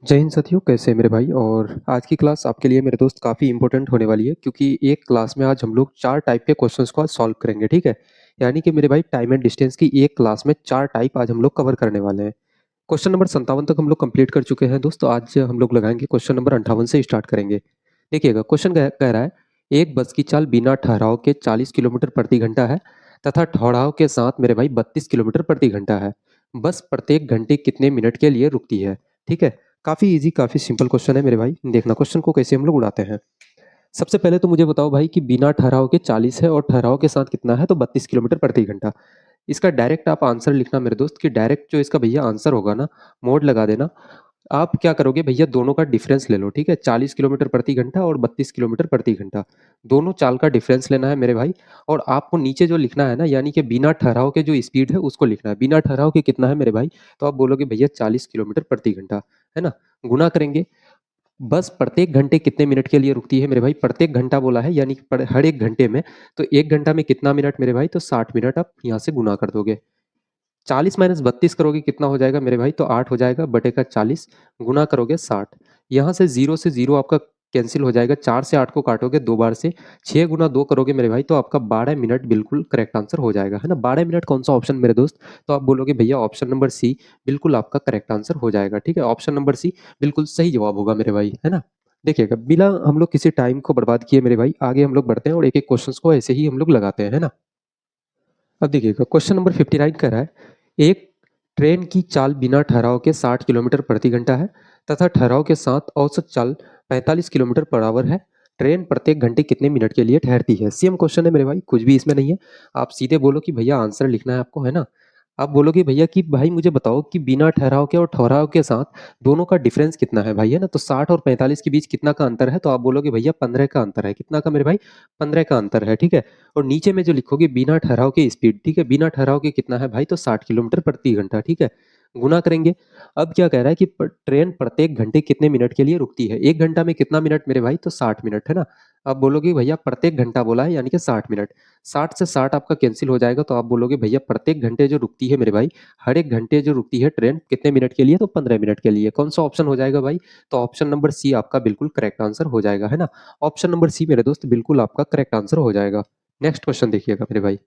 जय हिंद साथियों, कैसे हैं मेरे भाई। और आज की क्लास आपके लिए मेरे दोस्त काफ़ी इंपॉर्टेंट होने वाली है, क्योंकि एक क्लास में आज हम लोग 4 टाइप के क्वेश्चंस को आज सॉल्व करेंगे। ठीक है, यानी कि मेरे भाई टाइम एंड डिस्टेंस की एक क्लास में 4 टाइप आज हम लोग कवर करने वाले हैं। क्वेश्चन नंबर 57 तक हम लोग कंप्लीट कर चुके हैं दोस्तों। आज हम लोग लगाएंगे क्वेश्चन नंबर 58 से स्टार्ट करेंगे। देखिएगा, क्वेश्चन कह रहा है एक बस की चाल बिना ठहराव के 40 किलोमीटर प्रति घंटा है तथा ठहराव के साथ मेरे भाई 32 किलोमीटर प्रति घंटा है। बस प्रत्येक घंटे कितने मिनट के लिए रुकती है। ठीक है, काफी इजी काफी सिंपल क्वेश्चन है मेरे भाई। देखना क्वेश्चन को कैसे हम लोग उड़ाते हैं। सबसे पहले तो मुझे बताओ भाई कि बिना ठहराव के 40 है और ठहराव के साथ कितना है, तो 32 किलोमीटर प्रति घंटा। इसका डायरेक्ट आप आंसर लिखना मेरे दोस्त, कि डायरेक्ट जो इसका भैया आंसर होगा ना, मोड लगा देना। आप क्या करोगे भैया, दोनों का डिफरेंस ले लो। ठीक है, 40 किलोमीटर प्रति घंटा और 32 किलोमीटर प्रति घंटा, दोनों चाल का डिफरेंस लेना है मेरे भाई। और आपको नीचे जो लिखना है ना, यानी कि बिना ठहराव के जो स्पीड है उसको लिखना है। बिना ठहराव के कितना है मेरे भाई, तो आप बोलोगे भैया 40 किलोमीटर प्रति घंटा, है ना। गुना करेंगे, बस प्रत्येक घंटे कितने मिनट के लिए रुकती है मेरे भाई। प्रत्येक घंटा बोला है, यानी कि हर एक घंटे में। तो एक घंटा में कितना मिनट मेरे भाई, तो 60 मिनट। आप यहाँ से गुना कर दोगे, 40 माइनस 32 करोगे कितना हो जाएगा मेरे भाई, तो 8 हो जाएगा बटे का 40, गुना करोगे 60। यहाँ से जीरो आपका कैंसिल हो जाएगा। 4 से 8 को काटोगे दो बार से, 6 गुना 2 करोगे मेरे भाई, तो आपका 12 मिनट बिल्कुल करेक्ट आंसर हो जाएगा, है ना। 12 मिनट कौन सा ऑप्शन मेरे दोस्त, तो आप बोलोगे भैया ऑप्शन नंबर सी बिल्कुल आपका करेक्ट आंसर हो जाएगा। ठीक है, ऑप्शन नंबर सी बिल्कुल सही जवाब होगा मेरे भाई, है ना। देखिएगा, बिना हम लोग किसी टाइम को बर्बाद किए मेरे भाई आगे हम लोग बढ़ते हैं और एक एक क्वेश्चन को ऐसे ही हम लोग लगाते हैं, है ना। अब देखिएगा, क्वेश्चन नंबर 59 कह रहा है एक ट्रेन की चाल बिना ठहराव के 60 किलोमीटर प्रति घंटा है तथा ठहराव के साथ औसत चाल 45 किलोमीटर पर आवर है। ट्रेन प्रत्येक घंटे कितने मिनट के लिए ठहरती है। सेम क्वेश्चन है मेरे भाई, कुछ भी इसमें नहीं है। आप सीधे बोलो कि भैया आंसर लिखना है आपको, है ना। आप बोलोगे भैया कि भाई मुझे बताओ कि बिना ठहराव के और ठहराव के साथ दोनों का डिफरेंस कितना है भाई, है ना। तो 60 और 45 के बीच कितना का अंतर है, तो आप बोलोगे भैया 15 का अंतर है। कितना का मेरे भाई, 15 का अंतर है। ठीक है, और नीचे में जो लिखोगे बिना ठहराव के स्पीड। ठीक है, बिना ठहराव के कितना है भाई, तो 60 किलोमीटर प्रति घंटा। ठीक है, गुना करेंगे। अब क्या कह रहा है कि ट्रेन प्रत्येक घंटे कितने मिनट के लिए रुकती है। एक घंटा में कितना मिनट मेरे भाई, तो 60 मिनट, है ना। आप बोलोगे भैया प्रत्येक घंटा बोला है, यानी कि 60 मिनट। 60 से 60 आपका कैंसिल हो जाएगा, तो आप बोलोगे भैया प्रत्येक घंटे जो रुकती है मेरे भाई, हर एक घंटे जो रुकती है ट्रेन कितने मिनट के लिए, तो 15 मिनट के लिए। कौन सा ऑप्शन हो जाएगा भाई, तो ऑप्शन नंबर सी आपका बिल्कुल करेक्ट आंसर हो जाएगा, है ना। ऑप्शन नंबर सी मेरे दोस्त बिल्कुल आपका करेक्ट आंसर हो जाएगा। नेक्स्ट क्वेश्चन देखिएगा मेरे भाई।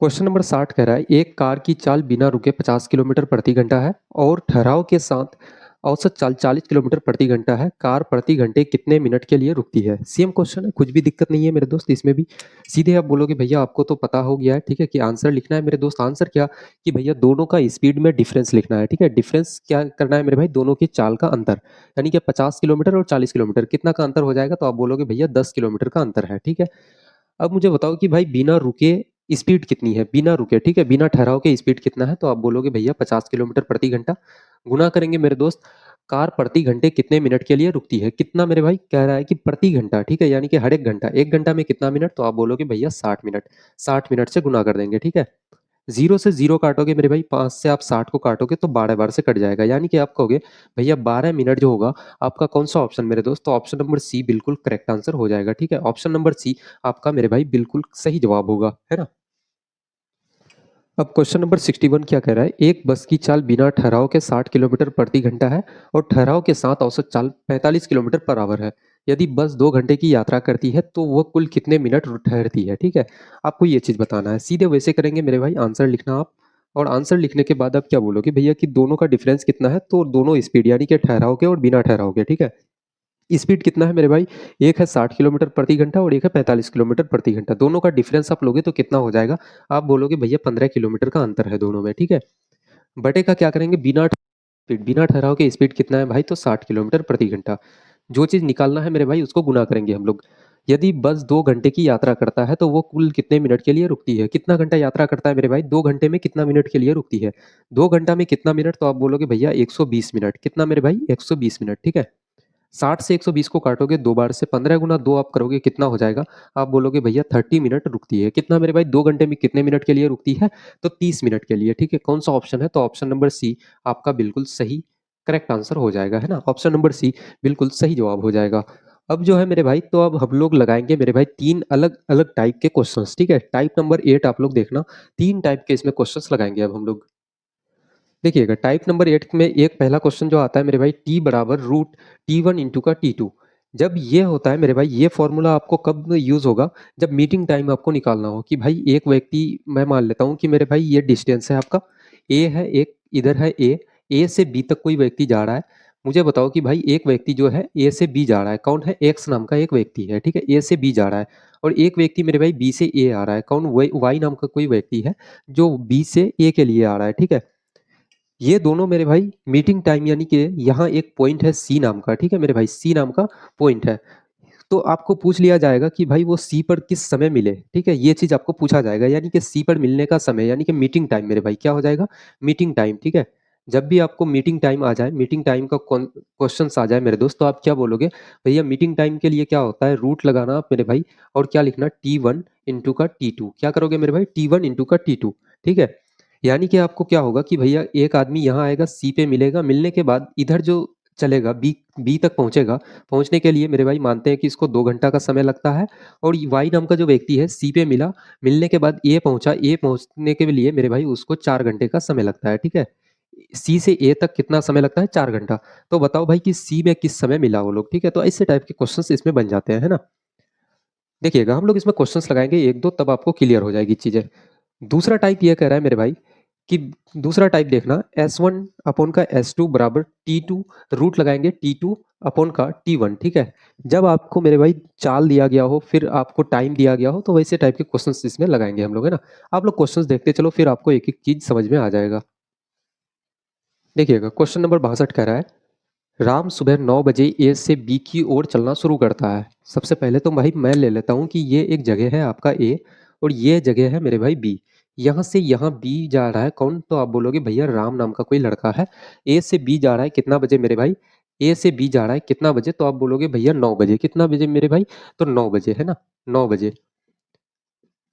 क्वेश्चन नंबर 60 कह रहा है एक कार की चाल बिना रुके 50 किलोमीटर प्रति घंटा है और ठहराव के साथ औसत चाल 40 किलोमीटर प्रति घंटा है। कार प्रति घंटे कितने मिनट के लिए रुकती है। सेम क्वेश्चन है, कुछ भी दिक्कत नहीं है मेरे दोस्त इसमें भी। सीधे आप बोलोगे भैया आपको तो पता हो गया है, ठीक है, कि आंसर लिखना है मेरे दोस्त। आंसर क्या, कि भैया दोनों का स्पीड में डिफरेंस लिखना है। ठीक है, डिफरेंस क्या करना है मेरे भाई, दोनों की चाल का अंतर, यानी कि 50 किलोमीटर और 40 किलोमीटर कितना का अंतर हो जाएगा, तो आप बोलोगे भैया 10 किलोमीटर का अंतर है। ठीक है, अब मुझे बताओ कि भाई बिना रुके स्पीड कितनी है, बिना रुके। ठीक है, बिना ठहराव के स्पीड कितना है, तो आप बोलोगे भैया 50 किलोमीटर प्रति घंटा। गुना करेंगे मेरे दोस्त, कार प्रति घंटे कितने मिनट के लिए रुकती है। कितना मेरे भाई, कह रहा है कि प्रति घंटा। ठीक है, यानी कि हर एक घंटा, एक घंटा में कितना मिनट, तो आप बोलोगे भैया 60 मिनट। 60 मिनट से गुना कर देंगे। ठीक है, जीरो से जीरो काटोगे मेरे भाई, 5 से आप 60 को काटोगे तो 12 बार से कट जाएगा, यानी कि आप कहोगे भैया 12 मिनट जो होगा आपका कौन सा ऑप्शन मेरे दोस्त, तो ऑप्शन नंबर सी बिल्कुल करेक्ट आंसर हो जाएगा। ठीक है, ऑप्शन नंबर सी आपका मेरे भाई बिल्कुल सही जवाब होगा, है ना। अब क्वेश्चन नंबर 61 क्या कह रहा है एक बस की चाल बिना ठहराव के 60 किलोमीटर प्रति घंटा है और ठहराव के साथ औसत चाल 45 किलोमीटर पर आवर है। यदि बस 2 घंटे की यात्रा करती है तो वह कुल कितने मिनट ठहरती है। ठीक है, आपको ये चीज बताना है। सीधे वैसे करेंगे मेरे भाई, आंसर लिखना आप। और आंसर लिखने के बाद आप क्या बोलोगे भैया कि दोनों का डिफरेंस कितना है, तो दोनों स्पीड, यानी कि ठहराव के और बिना ठहराव के। ठीक है, स्पीड कितना है मेरे भाई, एक है 60 किलोमीटर प्रति घंटा और एक है 45 किलोमीटर प्रति घंटा। दोनों का डिफरेंस आप लोगे तो कितना हो जाएगा, आप बोलोगे भैया 15 किलोमीटर का अंतर है दोनों में। ठीक है, बटे का क्या करेंगे, बिना स्पीड, बिना ठहराव के स्पीड कितना है भाई, तो 60 किलोमीटर प्रति घंटा। जो चीज निकालना है मेरे भाई उसको गुना करेंगे हम लोग। यदि बस 2 घंटे की यात्रा करता है तो वो कुल कितने मिनट के लिए रुकती है। कितना घंटा यात्रा करता है मेरे भाई, 2 घंटे में कितना मिनट के लिए रुकती है। 2 घंटा में कितना मिनट, तो आप बोलोगे भैया 120 मिनट। कितना मेरे भाई, 120 मिनट। ठीक है, 60 से 120 को काटोगे दो बार से, 15 गुना दो आप करोगे कितना हो जाएगा, आप बोलोगे भैया 30 मिनट रुकती है। कितना मेरे भाई, 2 घंटे में कितने मिनट के लिए रुकती है, तो 30 मिनट के लिए। ठीक है, कौन सा ऑप्शन है, तो ऑप्शन नंबर सी आपका बिल्कुल सही करेक्ट आंसर हो जाएगा, है ना। ऑप्शन नंबर सी बिल्कुल सही जवाब हो जाएगा। अब जो है मेरे भाई, तो अब हम लोग लगाएंगे मेरे भाई तीन अलग अलग टाइप के क्वेश्चंस। ठीक है, टाइप नंबर 8 आप लोग देखना, तीन टाइप के इसमें क्वेश्चंस लगाएंगे अब हम लोग। देखिएगा टाइप नंबर 8 में एक पहला क्वेश्चन जो आता है मेरे भाई, टी बराबर रूट T1 इंटू का T2। जब ये होता है मेरे भाई, ये फॉर्मूला आपको कब यूज होगा, जब मीटिंग टाइम आपको निकालना हो कि भाई एक व्यक्ति, मैं मान लेता हूँ कि मेरे भाई ये डिस्टेंस है आपका, ए है एक, इधर है ए से बी तक कोई व्यक्ति जा रहा है। मुझे बताओ कि भाई एक व्यक्ति जो है ए से बी जा रहा है, कौन है, एक्स नाम का एक व्यक्ति है, ठीक है, ए से बी जा रहा है। और एक व्यक्ति मेरे भाई बी से ए आ रहा है, कौन, वाई नाम का कोई व्यक्ति है जो बी से ए के लिए आ रहा है, ठीक है। ये दोनों मेरे भाई मीटिंग टाइम, यानी कि यहाँ एक पॉइंट है सी नाम का, ठीक है मेरे भाई, सी नाम का पॉइंट है। तो आपको पूछ लिया जाएगा कि भाई वो सी पर किस समय मिले, ठीक है, ये चीज आपको पूछा जाएगा, यानी कि सी पर मिलने का समय, यानी कि मीटिंग टाइम मेरे भाई क्या हो जाएगा, मीटिंग टाइम, ठीक है। जब भी आपको मीटिंग टाइम आ जाए, मीटिंग टाइम का क्वेश्चन आ जाए मेरे दोस्त, तो आप क्या बोलोगे, भैया मीटिंग टाइम के लिए क्या होता है, रूट लगाना आप मेरे भाई, और क्या लिखना, T1 इंटू का T2, क्या करोगे मेरे भाई, T1 इंटू का T2, ठीक है। यानी कि आपको क्या होगा कि भैया एक आदमी यहाँ आएगा, सी पे मिलेगा, मिलने के बाद इधर जो चलेगा, बी बी तक पहुंचेगा, पहुंचने के लिए मेरे भाई मानते हैं कि इसको 2 घंटा का समय लगता है। और वाई नाम का जो व्यक्ति है सी पे मिला, मिलने के बाद ए पहुंचा, ए पहुंचने के लिए मेरे भाई उसको 4 घंटे का समय लगता है, ठीक है। सी से ए तक कितना समय लगता है, 4 घंटा। तो बताओ भाई कि सी में किस समय मिला वो लोग, ठीक है। तो ऐसे टाइप के क्वेश्चंस इसमें बन जाते हैं, है ना। देखिएगा हम लोग इसमें क्वेश्चंस लगाएंगे एक दो, तब आपको क्लियर हो जाएगी चीजें। दूसरा टाइप ये कह रहा है मेरे भाई कि, दूसरा टाइप देखना, S1 अपॉन का S2 बराबर T2, रूट लगाएंगे T2 अपॉन का T1, ठीक है। जब आपको मेरे भाई चाल दिया गया हो, फिर आपको टाइम दिया गया हो, तो वैसे टाइप के क्वेश्चंस इसमें लगाएंगे हम लोग, है ना। आप लोग क्वेश्चंस देखते चलो, फिर आपको एक एक चीज समझ में आ जाएगा। देखिएगा क्वेश्चन नंबर 62 कह रहा है, राम सुबह 9 बजे ए से बी की ओर चलना शुरू करता है। सबसे पहले तो भाई मैं ले लेता हूँ कि ये एक जगह है आपका ए, और ये जगह है मेरे भाई बी। यहाँ से यहाँ बी जा रहा है कौन, तो आप बोलोगे भैया राम नाम का कोई लड़का है। ए से बी जा रहा है कितना बजे मेरे भाई, ए से बी जा रहा है कितना बजे, तो आप बोलोगे भैया 9 बजे, कितना बजे मेरे भाई, तो 9 बजे, है ना, 9 बजे।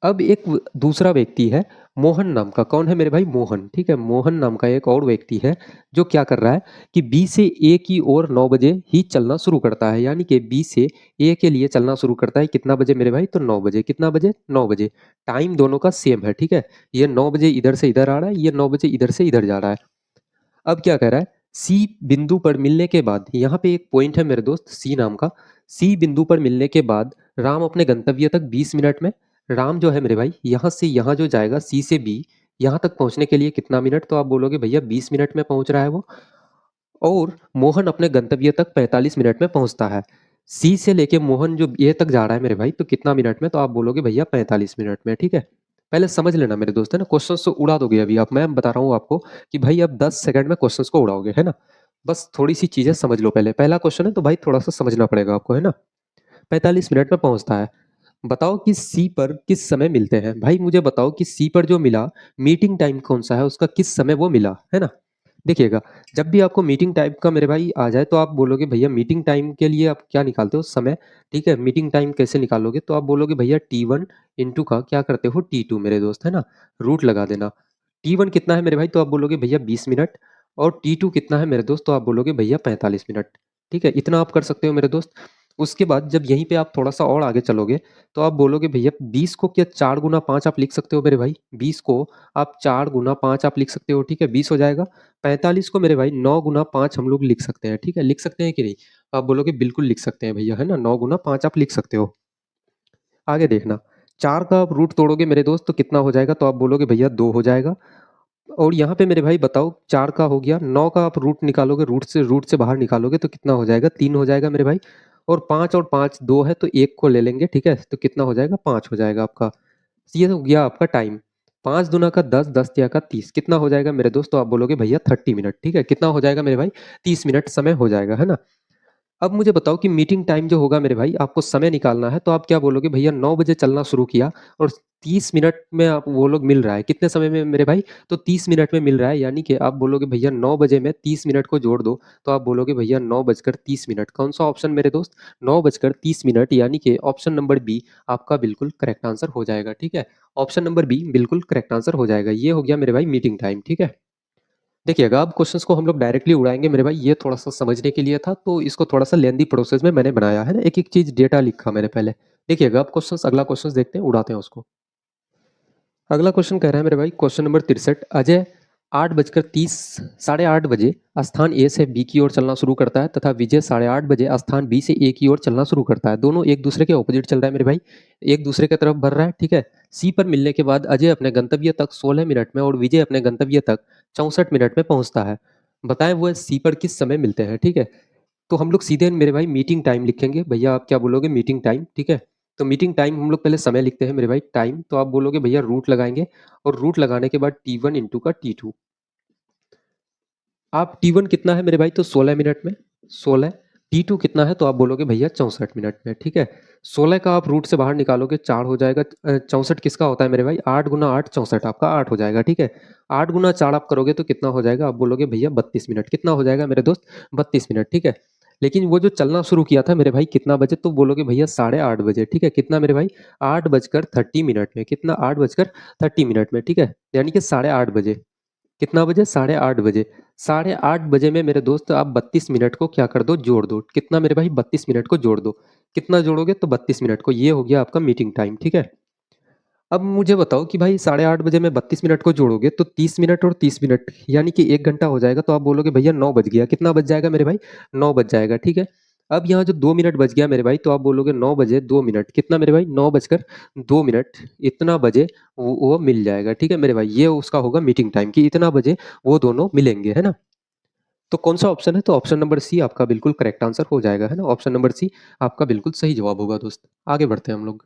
अब एक दूसरा व्यक्ति है मोहन नाम का, कौन है मेरे भाई, मोहन, ठीक है। मोहन नाम का एक और व्यक्ति है जो क्या कर रहा है कि बी से ए की ओर 9 बजे ही चलना शुरू करता है, यानी कि बी से ए के लिए चलना शुरू करता है कितना बजे मेरे भाई, तो 9 बजे, कितना बजे, 9 बजे। टाइम दोनों का सेम है, ठीक है। ये 9 बजे इधर से इधर आ रहा है, ये 9 बजे इधर से इधर जा रहा है। अब क्या कह रहा है, सी बिंदु पर मिलने के बाद, यहाँ पे एक पॉइंट है मेरे दोस्त सी नाम का, सी बिंदु पर मिलने के बाद राम अपने गंतव्य तक 20 मिनट में, राम जो है मेरे भाई यहाँ से यहाँ जो जाएगा सी से बी, यहाँ तक पहुंचने के लिए कितना मिनट, तो आप बोलोगे भैया 20 मिनट में पहुंच रहा है वो। और मोहन अपने गंतव्य तक 45 मिनट में पहुंचता है। सी से लेके मोहन जो ए तक जा रहा है मेरे भाई, तो कितना मिनट में, तो आप बोलोगे भैया 45 मिनट में, ठीक है। पहले समझ लेना मेरे दोस्त, है ना, क्वेश्चन तो उड़ा दोगे अभी आप, मैं बता रहा हूँ आपको कि भाई अब 10 सेकंड में क्वेश्चन को उड़ाओगे, है ना। बस थोड़ी सी चीजें समझ लो, पहले पहला क्वेश्चन है तो भाई थोड़ा सा समझना पड़ेगा आपको, है ना। 45 मिनट में पहुंचता है। बताओ कि सी पर किस समय मिलते हैं, भाई मुझे बताओ कि सी पर जो मिला, मीटिंग टाइम कौन सा है उसका, किस समय वो मिला, है ना। देखिएगा जब भी आपको मीटिंग टाइम का मेरे भाई आ जाए, तो आप बोलोगे भैया मीटिंग टाइम के लिए आप क्या निकालते हो, समय, ठीक है। मीटिंग टाइम कैसे निकालोगे, तो आप बोलोगे भैया T1 इंटू का क्या करते हो, T2 मेरे दोस्त, है ना, रूट लगा देना। T1 कितना है मेरे भाई, तो आप बोलोगे भैया 20 मिनट, और T2 कितना है मेरे दोस्त, तो आप बोलोगे भैया 45 मिनट, ठीक है। इतना आप कर सकते हो मेरे दोस्त। उसके बाद जब यहीं पे आप थोड़ा सा और आगे चलोगे, तो आप बोलोगे भैया 20 को क्या 4 गुना 5 आप लिख सकते हो मेरे भाई, 20 को आप 4 गुना 5 आप लिख सकते हो, ठीक है, 20 हो जाएगा। 45 को मेरे भाई 9 गुना 5 हम लोग लिख सकते हैं, ठीक है, लिख सकते हैं कि नहीं, आप बोलोगे बिल्कुल लिख सकते हैं भैया, है ना, 9 गुना 5 आप लिख सकते हो। आगे देखना, 4 का आप रूट तोड़ोगे मेरे दोस्त तो कितना हो जाएगा, तो आप बोलोगे भैया 2 हो जाएगा। और यहाँ पे मेरे भाई बताओ, 4 का हो गया, 9 का आप रूट निकालोगे, रूट से बाहर निकालोगे तो कितना हो जाएगा, 3 हो जाएगा मेरे भाई। और 5 2 है तो एक को ले लेंगे, ठीक है, तो कितना हो जाएगा, 5 हो जाएगा आपका। ये हो गया आपका टाइम। 5 दूना का 10, 10 तिया का 30, कितना हो जाएगा मेरे दोस्त, तो आप बोलोगे भैया 30 मिनट, ठीक है, कितना हो जाएगा मेरे भाई, 30 मिनट समय हो जाएगा, है ना। अब मुझे बताओ कि मीटिंग टाइम जो होगा मेरे भाई, आपको समय निकालना है, तो आप क्या बोलोगे भैया 9 बजे चलना शुरू किया, और 30 मिनट में आप वो लोग मिल रहा है, कितने समय में मेरे भाई, तो 30 मिनट में मिल रहा है, यानी कि आप बोलोगे भैया 9 बजे में 30 मिनट को जोड़ दो, तो आप बोलोगे भैया 9 बजकर 30 मिनट, कौन सा ऑप्शन मेरे दोस्त, 9 बजकर 30 मिनट, यानी कि ऑप्शन नंबर बी आपका बिल्कुल करेक्ट आंसर हो जाएगा, ठीक है। ऑप्शन नंबर बी बिल्कुल करेक्ट आंसर हो जाएगा। ये हो गया मेरे भाई मीटिंग टाइम, ठीक है। देखिएगा अब क्वेश्चंस को हम लोग डायरेक्टली उड़ाएंगे मेरे भाई, ये थोड़ा सा समझने के लिए था, तो इसको थोड़ा सा लेंदी प्रोसेस में मैंने बनाया है ना, एक एक चीज डेटा लिखा मैंने पहले। देखिएगा अब क्वेश्चंस, अगला क्वेश्चंस देखते हैं, उड़ाते हैं उसको। अगला क्वेश्चन कह रहा है मेरे भाई, क्वेश्चन नंबर 63, अजय 8:30 साढ़े 8 बजे स्थान ए से बी की ओर चलना शुरू करता है तथा विजय साढ़े 8 बजे स्थान बी से ए की ओर चलना शुरू करता है। दोनों एक दूसरे के ऑपोजिट चल रहा है मेरे भाई, एक दूसरे की तरफ बढ़ रहा है, ठीक है। सी पर मिलने के बाद अजय अपने गंतव्य तक 16 मिनट में और विजय अपने गंतव्य तक 64 मिनट में पहुंचता है। बताएं वो सी पर किस समय मिलते हैं, ठीक है। तो हम लोग सीधे मेरे भाई मीटिंग टाइम लिखेंगे। भैया आप क्या बोलोगे, मीटिंग टाइम, ठीक है। तो मीटिंग टाइम हम लोग पहले समय लिखते हैं मेरे भाई, टाइम, तो आप बोलोगे भैया रूट लगाएंगे और रूट लगाने के बाद T1 इंटू का T2। आप T1 कितना है मेरे भाई, तो 16 मिनट में 16। T2 कितना है, तो आप बोलोगे भैया 64 मिनट में, ठीक है। 16 का आप रूट से बाहर निकालोगे 4 हो जाएगा। 64 किसका होता है मेरे भाई, 8 गुना 8 64, आपका 8 हो जाएगा, ठीक है। 8 गुना 4 आप करोगे तो कितना हो जाएगा, आप बोलोगे भैया 32 मिनट। कितना हो जाएगा मेरे दोस्त, 32 मिनट, ठीक है। लेकिन वो जो चलना शुरू किया था मेरे भाई कितना बजे, तो बोलोगे भैया 8:30 बजे, ठीक है। कितना मेरे भाई, 8:30 में, कितना 8:30 में, ठीक है। यानी कि 8:30 बजे, कितना बजे, 8:30 बजे। 8:30 बजे में मेरे दोस्त आप 32 मिनट को क्या कर दो, जोड़ दो। कितना मेरे भाई, 32 मिनट को जोड़ दो। कितना जोड़ोगे, तो 32 मिनट को। ये हो गया आपका मीटिंग टाइम, ठीक है। अब मुझे बताओ कि भाई 8:30 बजे में 32 मिनट को जोड़ोगे तो 30 मिनट और 30 मिनट यानी कि 1 घंटा हो जाएगा। तो आप बोलोगे भैया 9 बज गया। कितना बज जाएगा मेरे भाई, 9 बज जाएगा, ठीक है। अब यहाँ जो 2 मिनट बच गया मेरे भाई, तो आप बोलोगे 9 बजे 2 मिनट। कितना मेरे भाई, 9:02 इतना बजे वो मिल जाएगा, ठीक है मेरे भाई। ये उसका होगा मीटिंग टाइम की इतना बजे वो दोनों मिलेंगे, है ना। तो कौन सा ऑप्शन है, तो ऑप्शन नंबर सी आपका बिल्कुल करेक्ट आंसर हो जाएगा, है ना। ऑप्शन नंबर सी आपका बिल्कुल सही जवाब होगा दोस्त। आगे बढ़ते हैं हम लोग।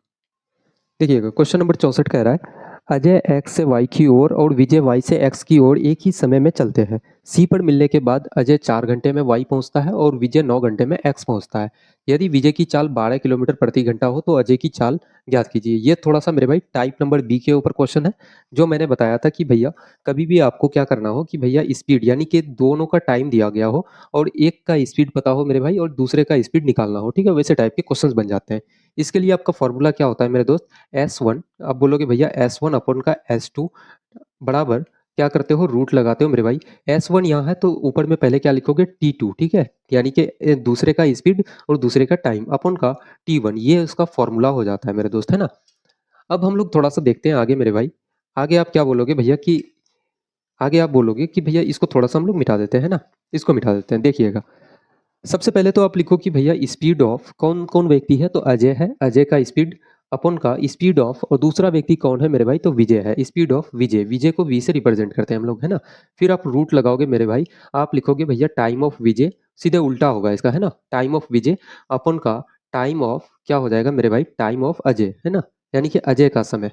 देखिएगा क्वेश्चन नंबर 64 कह रहा है अजय एक्स से वाई की ओर और विजय वाई से एक्स की ओर एक ही समय में चलते हैं। सी पर मिलने के बाद अजय 4 घंटे में वाई पहुंचता है और विजय 9 घंटे में एक्स पहुंचता है। यदि विजय की चाल 12 किलोमीटर प्रति घंटा हो तो अजय की चाल ज्ञात कीजिए। ये थोड़ा सा मेरे भाई टाइप नंबर बी के ऊपर क्वेश्चन है। जो मैंने बताया था कि भैया कभी भी आपको क्या करना हो कि भैया स्पीड यानी कि दोनों का टाइम दिया गया हो और एक का स्पीड पता हो मेरे भाई और दूसरे का स्पीड निकालना हो, ठीक है, वैसे टाइप के क्वेश्चंस बन जाते हैं। इसके लिए आपका फॉर्मूला क्या होता है मेरे दोस्त, S1। आप बोलोगे भैया S1 अपन का S2 बराबर क्या करते हो, रूट लगाते हो मेरे भाई। S1 यहाँ है तो ऊपर में पहले क्या लिखोगे, T2, ठीक है। यानी कि दूसरे का स्पीड और दूसरे का टाइम अपन का T1, ये उसका फॉर्मूला हो जाता है मेरे दोस्त, है ना। अब हम लोग थोड़ा सा देखते हैं आगे मेरे भाई। आगे आप क्या बोलोगे भैया कि आगे आप बोलोगे कि भैया इसको थोड़ा सा हम लोग मिटा देते हैं ना, इसको मिटा देते हैं। देखिएगा सबसे पहले तो आप लिखो कि भैया स्पीड ऑफ कौन कौन व्यक्ति है, तो अजय है, अजय का स्पीड अपन का स्पीड ऑफ, और दूसरा व्यक्ति कौन है मेरे भाई, तो विजय है, स्पीड ऑफ विजय। विजय को वी से रिप्रेजेंट करते हैं हम लोग, है ना। फिर आप रूट लगाओगे मेरे भाई, आप लिखोगे भैया टाइम ऑफ विजय, सीधे उल्टा होगा इसका, है ना। टाइम ऑफ विजय अपन का टाइम ऑफ क्या हो जाएगा मेरे भाई, टाइम ऑफ अजय, है ना, यानी कि अजय का समय।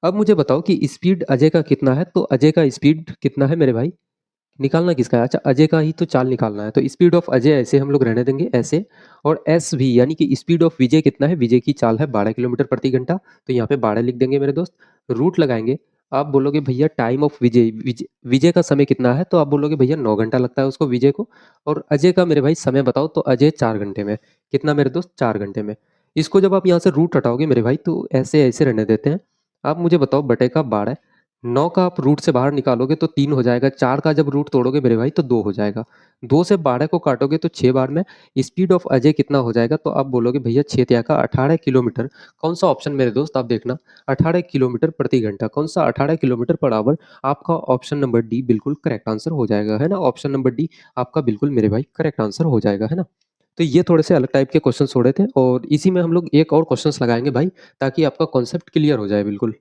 अब मुझे बताओ कि स्पीड अजय का कितना है, तो अजय का स्पीड कितना है मेरे भाई, निकालना किसका है, अच्छा अजय का ही तो चाल निकालना है। तो स्पीड ऑफ अजय ऐसे हम लोग रहने देंगे ऐसे, और एस वी यानी कि स्पीड ऑफ विजय कितना है, विजय की चाल है 12 किलोमीटर प्रति घंटा, तो यहाँ पे 12 लिख देंगे मेरे दोस्त। रूट लगाएंगे, आप बोलोगे भैया टाइम ऑफ विजय का समय कितना है, तो आप बोलोगे भैया 9 घंटा लगता है उसको विजय को। और अजय का मेरे भाई समय बताओ, तो अजय 4 घंटे में, कितना मेरे दोस्त, 4 घंटे में। इसको जब आप यहाँ से रूट हटाओगे मेरे भाई तो ऐसे ऐसे रहने देते हैं। आप मुझे बताओ बटे का 12, 9 का आप रूट से बाहर निकालोगे तो 3 हो जाएगा, 4 का जब रूट तोड़ोगे मेरे भाई तो 2 हो जाएगा, 2 से 12 को काटोगे तो 6 बार में स्पीड ऑफ अजय कितना हो जाएगा, तो आप बोलोगे भैया 6 तिया का 18 किलोमीटर। कौन सा ऑप्शन मेरे दोस्त आप देखना, 18 किलोमीटर प्रति घंटा, कौन सा 18 किलोमीटर पर आवर। आपका ऑप्शन नंबर डी बिल्कुल करेक्ट आंसर हो जाएगा, है ना। ऑप्शन नंबर डी आपका बिल्कुल मेरे भाई करेक्ट आंसर हो जाएगा, है ना। तो ये थोड़े से अलग टाइप के क्वेश्चन छोड़े थे और इसी में हम लोग एक और क्वेश्चन लगाएंगे भाई, ताकि आपका कॉन्सेप्ट क्लियर हो जाए बिल्कुल।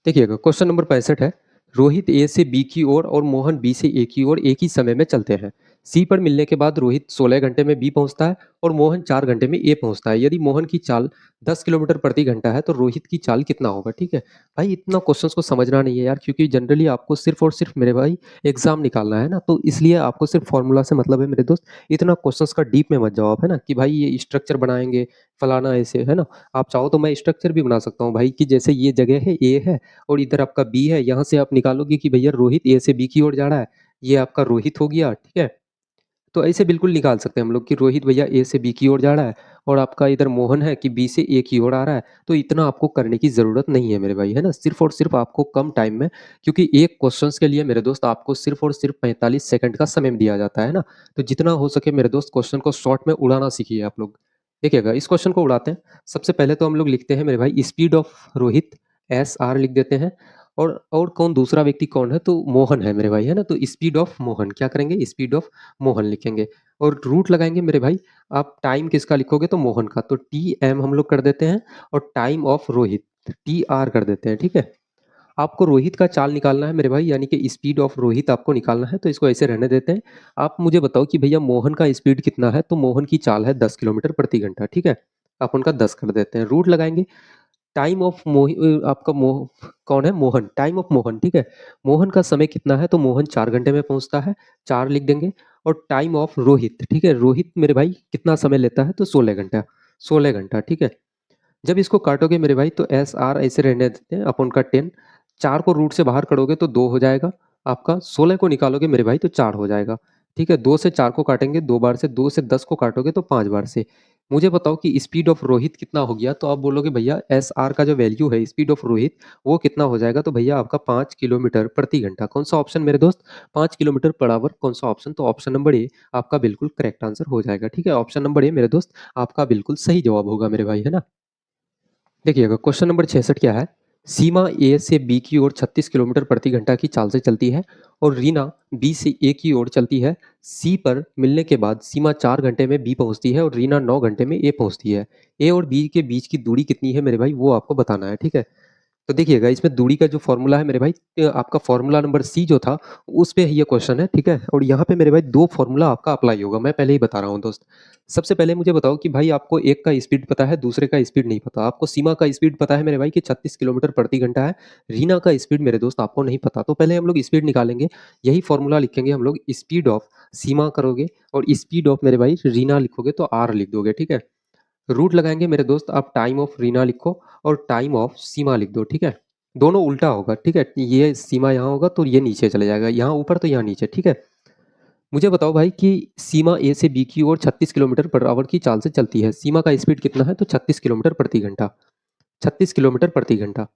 देखिएगा क्वेश्चन नंबर 65 है, रोहित ए से बी की ओर और मोहन बी से ए की ओर एक ही समय में चलते हैं। सी पर मिलने के बाद रोहित 16 घंटे में बी पहुंचता है और मोहन 4 घंटे में ए पहुंचता है। यदि मोहन की चाल 10 किलोमीटर प्रति घंटा है तो रोहित की चाल कितना होगा, ठीक है। भाई इतना क्वेश्चंस को समझना नहीं है यार, क्योंकि जनरली आपको सिर्फ और सिर्फ मेरे भाई एग्जाम निकालना है ना, तो इसलिए आपको सिर्फ फॉर्मूला से मतलब है मेरे दोस्त। इतना क्वेश्चंस का डीप में मत जाओ आप, है ना, कि भाई ये स्ट्रक्चर बनाएंगे फलाना ऐसे, है ना। आप चाहो तो मैं स्ट्रक्चर भी बना सकता हूँ भाई, कि जैसे ये जगह है ए है और इधर आपका बी है, यहाँ से आप निकालोगे कि भैया रोहित ए से बी की ओर जा रहा है, ये आपका रोहित हो गया, ठीक है। तो ऐसे बिल्कुल निकाल सकते हैं हम लोग कि रोहित भैया ए से बी की ओर जा रहा है और आपका इधर मोहन है कि बी से ए की ओर आ रहा है। तो इतना आपको करने की ज़रूरत नहीं है मेरे भाई, है ना। सिर्फ और सिर्फ आपको कम टाइम में, क्योंकि एक क्वेश्चंस के लिए मेरे दोस्त आपको सिर्फ और सिर्फ 45 सेकंड का समय दिया जाता है ना। तो जितना हो सके मेरे दोस्त क्वेश्चन को शॉर्ट में उड़ाना सीखिए आप लोग। देखिएगा इस क्वेश्चन को उड़ाते हैं। सबसे पहले तो हम लोग लिखते हैं मेरे भाई speed of Rohit, S R लिख देते हैं। और कौन दूसरा व्यक्ति कौन है? तो मोहन है मेरे भाई, है ना? तो स्पीड ऑफ मोहन, क्या करेंगे? स्पीड ऑफ मोहन लिखेंगे और रूट लगाएँगे मेरे भाई। आप टाइम किसका लिखोगे? तो मोहन का, तो टीएम हम लोग कर देते हैं और टाइम ऑफ रोहित टीआर कर देते हैं, ठीक है? आपको रोहित का चाल निकालना है मेरे भाई, यानी कि स्पीड ऑफ रोहित आपको निकालना है, तो इसको ऐसे रहने देते हैं। आप मुझे बताओ कि भैया मोहन का स्पीड कितना है? तो मोहन की चाल है 10 किलोमीटर प्रति घंटा, ठीक है? आप उनका 10 कर देते हैं, रूट लगाएँगे। टाइम ऑफ आपका कौन है? मोहन, टाइम ऑफ मोहन, ठीक है? मोहन का समय कितना है? तो मोहन 4 घंटे में पहुँचता है, 4 लिख देंगे और टाइम ऑफ रोहित, ठीक है? रोहित मेरे भाई कितना समय लेता है? तो 16 घंटा, 16 घंटा, ठीक है? जब इसको काटोगे मेरे भाई तो एस आर ऐसे रहने देते हैं अपन का 10, 4 को रूट से बाहर करोगे तो 2 हो जाएगा आपका, 16 को निकालोगे मेरे भाई तो 4 हो जाएगा, ठीक है? 2 से 4 को काटेंगे 2 बार से, 2 से 10 को काटोगे तो 5 बार से। मुझे बताओ कि स्पीड ऑफ रोहित कितना हो गया? तो आप बोलोगे भैया एस आर का जो वैल्यू है स्पीड ऑफ रोहित वो कितना हो जाएगा? तो भैया आपका 5 किलोमीटर प्रति घंटा। कौन सा ऑप्शन मेरे दोस्त? 5 किलोमीटर पर आवर, कौन सा ऑप्शन? तो ऑप्शन नंबर ए आपका बिल्कुल करेक्ट आंसर हो जाएगा, ठीक है? ऑप्शन नंबर ए मेरे दोस्त आपका बिल्कुल सही जवाब होगा मेरे भाई, है ना? देखिएगा क्वेश्चन नंबर 66 क्या है? सीमा ए से बी की ओर 36 किलोमीटर प्रति घंटा की चाल से चलती है और रीना बी से ए की ओर चलती है। सी पर मिलने के बाद सीमा 4 घंटे में बी पहुंचती है और रीना 9 घंटे में ए पहुंचती है। ए और बी के बीच की दूरी कितनी है मेरे भाई? वो आपको बताना है, ठीक है? तो देखिएगा इसमें दूरी का जो फॉर्मूला है मेरे भाई, आपका फॉर्मूला नंबर सी जो था उस पे ये क्वेश्चन है, ठीक है? और यहाँ पे मेरे भाई दो फॉर्मूला आपका अप्लाई होगा, मैं पहले ही बता रहा हूँ दोस्त। सबसे पहले मुझे बताओ कि भाई आपको एक का स्पीड पता है, दूसरे का स्पीड नहीं पता। आपको सीमा का स्पीड पता है मेरे भाई कि 36 किलोमीटर प्रति घंटा है। रीना का स्पीड मेरे दोस्त आपको नहीं पता, तो पहले हम लोग स्पीड निकालेंगे। यही फॉर्मूला लिखेंगे हम लोग, स्पीड ऑफ सीमा करोगे और स्पीड ऑफ मेरे भाई रीना लिखोगे तो आर लिख दोगे, ठीक है? रूट लगाएंगे मेरे दोस्त, आप टाइम ऑफ रीना लिखो और टाइम ऑफ सीमा लिख दो, ठीक है? दोनों उल्टा होगा, ठीक है? ये सीमा यहाँ होगा तो ये नीचे चले जाएगा, यहाँ ऊपर तो यहाँ नीचे, ठीक है? मुझे बताओ भाई कि सीमा ए से बी की ओर 36 किलोमीटर पर आवर की चाल से चलती है। सीमा का स्पीड कितना है? तो 36 किलोमीटर प्रति घंटा, 36 किलोमीटर प्रति घंटा।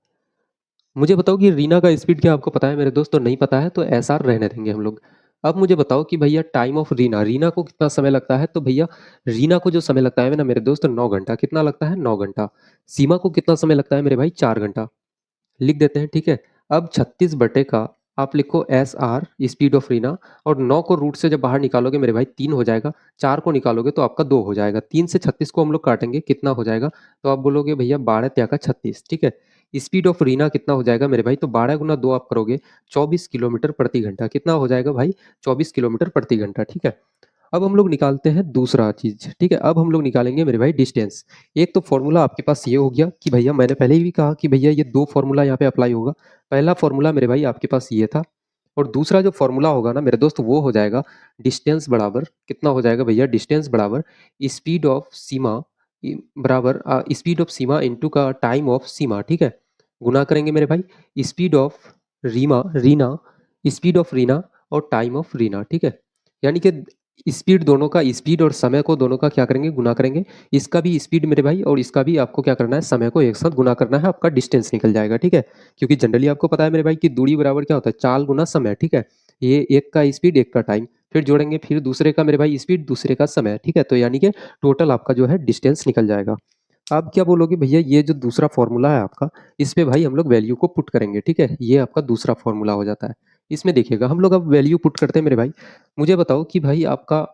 मुझे बताओ कि रीना का स्पीड क्या आपको पता है मेरे दोस्त? तो नहीं पता है, तो एस आर रहने देंगे हम लोग। अब मुझे बताओ कि भैया टाइम ऑफ रीना, रीना को कितना समय लगता है? तो भैया रीना को जो समय लगता है ना मेरे दोस्त 9 घंटा। कितना लगता है? 9 घंटा। सीमा को कितना समय लगता है मेरे भाई? 4 घंटा। लिख देते हैं, ठीक है? अब 36 बटे का आप लिखो S R speed of Reena और 9 को रूट से जब बाहर निकालोगे मेरे भाई 3 हो जाएगा, 4 को निकालोगे तो आपका 2 हो जाएगा, 3 से 36 को हम लोग काटेंगे कितना हो जाएगा? तो आप बोलोगे भैया 12 त्या का 36, ठीक है? स्पीड ऑफ रीना कितना हो जाएगा मेरे भाई? तो 12 गुना 2 आप करोगे 24 किलोमीटर प्रति घंटा। कितना हो जाएगा भाई? 24 किलोमीटर प्रति घंटा, ठीक है? अब हम लोग निकालते हैं दूसरा चीज, ठीक है? अब हम लोग निकालेंगे मेरे भाई डिस्टेंस। एक तो फॉर्मूला आपके पास ये हो गया कि भैया मैंने पहले ही भी कहा कि भैया ये दो फॉर्मूला यहाँ पे अप्लाई होगा। पहला फॉर्मूला मेरे भाई आपके पास ये था और दूसरा जो फॉर्मूला होगा ना मेरे दोस्त वो हो जाएगा डिस्टेंस बराबर कितना हो जाएगा भैया? डिस्टेंस बराबर स्पीड ऑफ सीमा बराबर स्पीड ऑफ सीमा इंटू का टाइम ऑफ सीमा, ठीक है? गुना करेंगे मेरे भाई speed of Reena speed of Reena और टाइम ऑफ रीना, ठीक है? यानी कि स्पीड दोनों का, स्पीड और समय को दोनों का क्या करेंगे? गुना करेंगे। इसका भी स्पीड मेरे भाई और इसका भी आपको क्या करना है? समय को एक साथ गुना करना है, आपका डिस्टेंस निकल जाएगा, ठीक है? क्योंकि जनरली आपको पता है मेरे भाई कि दूरी बराबर क्या होता है? चाल गुना समय, ठीक है? ये एक का स्पीड एक का टाइम, फिर जोड़ेंगे फिर दूसरे का मेरे भाई स्पीड दूसरे का समय, ठीक है? तो यानी कि टोटल आपका जो है डिस्टेंस निकल जाएगा। आप क्या बोलोगे भैया ये जो दूसरा फॉर्मूला है आपका, इस पे भाई हम लोग वैल्यू को पुट करेंगे, ठीक है? ये आपका दूसरा फॉर्मूला हो जाता है। इसमें देखिएगा हम लोग अब वैल्यू पुट करते हैं मेरे भाई। मुझे बताओ कि भाई आपका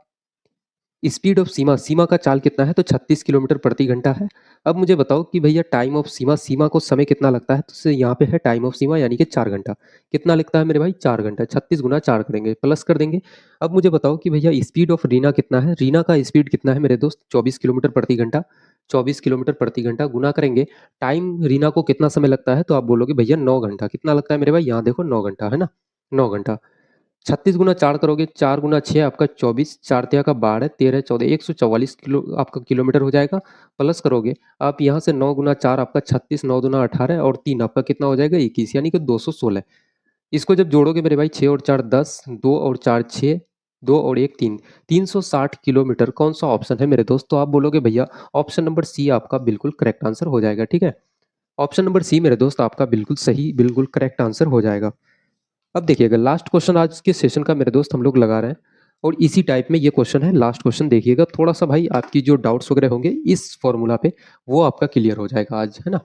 स्पीड ऑफ सीमा, सीमा का चाल कितना है? तो 36 किलोमीटर प्रति घंटा है। अब मुझे बताओ कि भैया टाइम ऑफ सीमा, सीमा को समय कितना लगता है? तो यहाँ पे है टाइम ऑफ सीमा यानी कि 4 घंटा। कितना लगता है मेरे भाई? 4 घंटा। 36 गुना 4 करेंगे, प्लस कर देंगे। अब मुझे बताओ कि भैया स्पीड ऑफ रीना कितना है? रीना का स्पीड कितना है मेरे दोस्त? 24 किलोमीटर प्रति घंटा। 24 किलोमीटर प्रति घंटा गुना करेंगे टाइम रीना को कितना समय लगता है? तो आप बोलोगे भैया 9 घंटा। कितना लगता है मेरे भाई? यहाँ देखो 9 घंटा, है ना? 9 घंटा। 36 गुना 4 करोगे, 4 गुना 6 आपका 24, 4 तिया का 12, 13, 14, 144 किलो आपका किलोमीटर हो जाएगा। प्लस करोगे आप यहाँ से 9 गुना 4 आपका 36, 9 दुना 18 और 3 आपका कितना हो जाएगा? 21, यानी कि 216। इसको जब जोड़ोगे मेरे भाई 6 और 4 10, 2 और 4 6, 2 और 1 3, 360 किलोमीटर। कौन सा ऑप्शन है मेरे दोस्त? तो आप बोलोगे भैया ऑप्शन नंबर सी आपका बिल्कुल करेक्ट आंसर हो जाएगा, ठीक है? ऑप्शन नंबर सी मेरे दोस्त आपका बिल्कुल सही, बिल्कुल करेक्ट आंसर हो जाएगा। अब देखिएगा लास्ट क्वेश्चन आज के सेशन का मेरे दोस्त हम लोग लगा रहे हैं और इसी टाइप में ये क्वेश्चन है। लास्ट क्वेश्चन देखिएगा, थोड़ा सा भाई आपकी जो डाउट्स वगैरह होंगे इस फॉर्मूला पे वो आपका क्लियर हो जाएगा आज, है ना?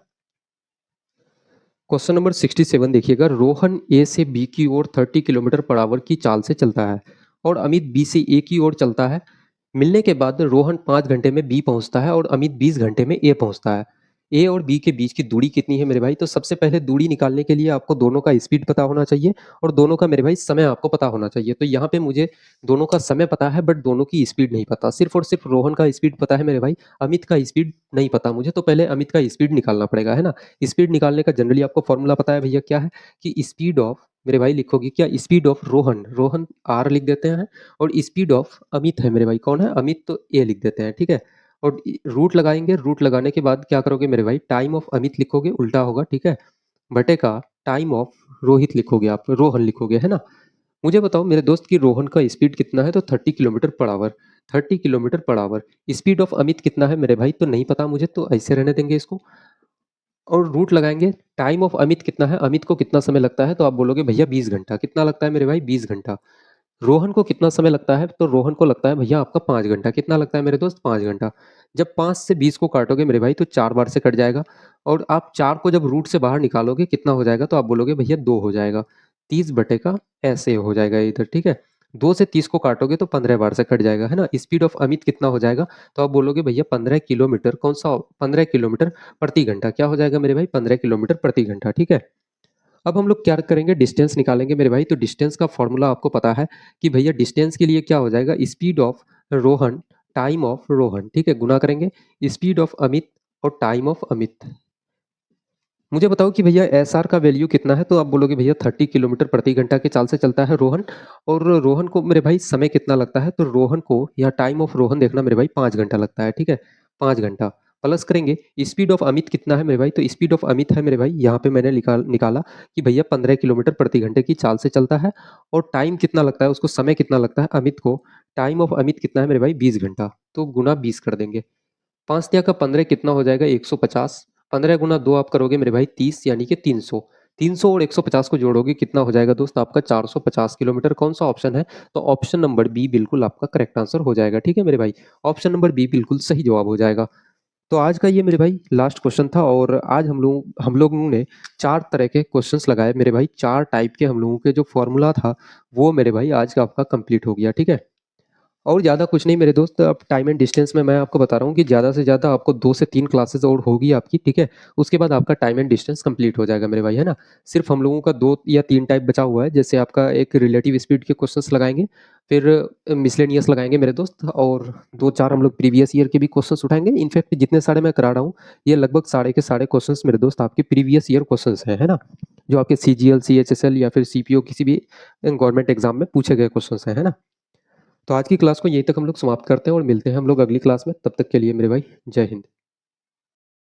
क्वेश्चन नंबर 67 देखिएगा, रोहन ए से बी की ओर 30 किलोमीटर पर आवर की चाल से चलता है और अमित बी से ए की ओर चलता है। मिलने के बाद रोहन 5 घंटे में बी पहुंचता है और अमित 20 घंटे में ए पहुंचता है। ए और बी के बीच की दूरी कितनी है मेरे भाई? तो सबसे पहले दूरी निकालने के लिए आपको दोनों का स्पीड पता होना चाहिए और दोनों का मेरे भाई समय आपको पता होना चाहिए। तो यहाँ पे मुझे दोनों का समय पता है बट दोनों की स्पीड नहीं पता। सिर्फ और सिर्फ रोहन का स्पीड पता है मेरे भाई, अमित का स्पीड नहीं पता मुझे। तो पहले अमित का स्पीड निकालना पड़ेगा, है ना। स्पीड निकालने का जनरली आपको फॉर्मूला पता है भैया, क्या है कि स्पीड ऑफ, मेरे भाई लिखोगे क्या, speed of Rohan, Rohan R लिख देते हैं, और स्पीड ऑफ अमित है मेरे भाई, कौन है अमित, तो ए लिख देते हैं, ठीक है। और रूट लगाएंगे, रूट लगाने के बाद क्या करोगे मेरे भाई, टाइम ऑफ अमित लिखोगे, उल्टा होगा, ठीक है, बटे का टाइम ऑफ रोहित लिखोगे, आप रोहन लिखोगे, है ना। मुझे बताओ मेरे दोस्त की रोहन का स्पीड कितना है? तो 30 kilometre per hour, 30 kilometre per hour. Speed of Amit कितना है मेरे भाई? तो नहीं पता मुझे, तो ऐसे रहने देंगे इसको। और रूट लगाएंगे, टाइम ऑफ अमित कितना है, अमित को कितना समय लगता है? तो आप बोलोगे भैया 20 घंटा। कितना लगता है मेरे भाई? 20 घंटा। रोहन को कितना समय लगता है? तो रोहन को लगता है भैया आपका 5 घंटा। कितना लगता है मेरे दोस्त? 5 घंटा। जब 5 से 20 को काटोगे मेरे भाई तो 4 बार से कट जाएगा, और आप 4 को जब रूट से बाहर निकालोगे कितना हो जाएगा? तो आप बोलोगे भैया 2 हो जाएगा। 30 बटे का ऐसे हो जाएगा इधर, ठीक है। 2 से 30 को काटोगे तो 15 बार से कट जाएगा, है ना। स्पीड ऑफ अमित कितना हो जाएगा? तो आप बोलोगे भैया 15 किलोमीटर, कौन सा 15 किलोमीटर प्रति घंटा। क्या हो जाएगा मेरे भाई? 15 किलोमीटर प्रति घंटा, ठीक है। अब हम लोग क्या करेंगे, डिस्टेंस निकालेंगे मेरे भाई। तो डिस्टेंस का फॉर्मूला आपको पता है कि भैया डिस्टेंस के लिए क्या हो जाएगा, speed of Rohan time of Rohan, ठीक है, गुना करेंगे स्पीड ऑफ अमित और टाइम ऑफ अमित। मुझे बताओ कि भैया एस आर का वैल्यू कितना है? तो आप बोलोगे भैया 30 किलोमीटर प्रति घंटा के चाल से चलता है रोहन, और रोहन को मेरे भाई समय कितना लगता है? तो रोहन को या टाइम ऑफ रोहन देखना मेरे भाई, 5 घंटा लगता है, ठीक है, 5 घंटा। प्लस करेंगे स्पीड ऑफ अमित कितना है मेरे भाई? तो स्पीड ऑफ अमित है मेरे भाई, यहाँ पे मैंने निकाला कि भैया 15 किलोमीटर प्रति घंटे की चाल से चलता है, और टाइम कितना लगता है उसको, समय कितना लगता है अमित को, टाइम ऑफ अमित कितना है मेरे भाई? 20 घंटा। तो गुना 20 कर देंगे, 5 तिया का 15 कितना हो जाएगा? 150। 15 गुना 2 आप करोगे मेरे भाई 30, यानी कि 300। 300 और 150 को जोड़ोगे कितना हो जाएगा दोस्त आपका? 450 किलोमीटर। कौन सा ऑप्शन है? तो ऑप्शन नंबर बी बिल्कुल आपका करेक्ट आंसर हो जाएगा, ठीक है मेरे भाई। ऑप्शन नंबर बी बिल्कुल सही जवाब हो जाएगा। तो आज का ये मेरे भाई लास्ट क्वेश्चन था, और आज हम लोगों ने 4 तरह के क्वेश्चंस लगाए मेरे भाई, 4 टाइप के हम लोगों के जो फॉर्मूला था वो मेरे भाई आज का आपका कंप्लीट हो गया, ठीक है। और ज़्यादा कुछ नहीं मेरे दोस्त, अब टाइम एंड डिस्टेंस में मैं आपको बता रहा हूँ कि ज़्यादा से ज़्यादा आपको 2 से 3 क्लासेस और होगी आपकी, ठीक है। उसके बाद आपका टाइम एंड डिस्टेंस कंप्लीट हो जाएगा मेरे भाई, है ना। सिर्फ हम लोगों का 2 या 3 टाइप बचा हुआ है, जैसे आपका एक रिलेटिव स्पीड के क्वेश्चंस लगाएंगे, फिर मिसलेनियस लगाएंगे मेरे दोस्त, और 2-4 हम लोग प्रीवियस ईयर के भी क्वेश्चंस उठाएंगे। इनफैक्ट जितने सारे मैं करा रहा हूँ ये लगभग सारे के सारे क्वेश्चंस मेरे दोस्त आपके प्रीवियस ईयर क्वेश्चंस हैं, है ना, जो आपके CGL CHSL या फिर CPO किसी भी गवर्नमेंट एग्जाम में पूछे गए क्वेश्चंस हैं, है ना। तो आज की क्लास को यहीं तक हम लोग समाप्त करते हैं और मिलते हैं हम लोग अगली क्लास में। तब तक के लिए मेरे भाई जय हिंद।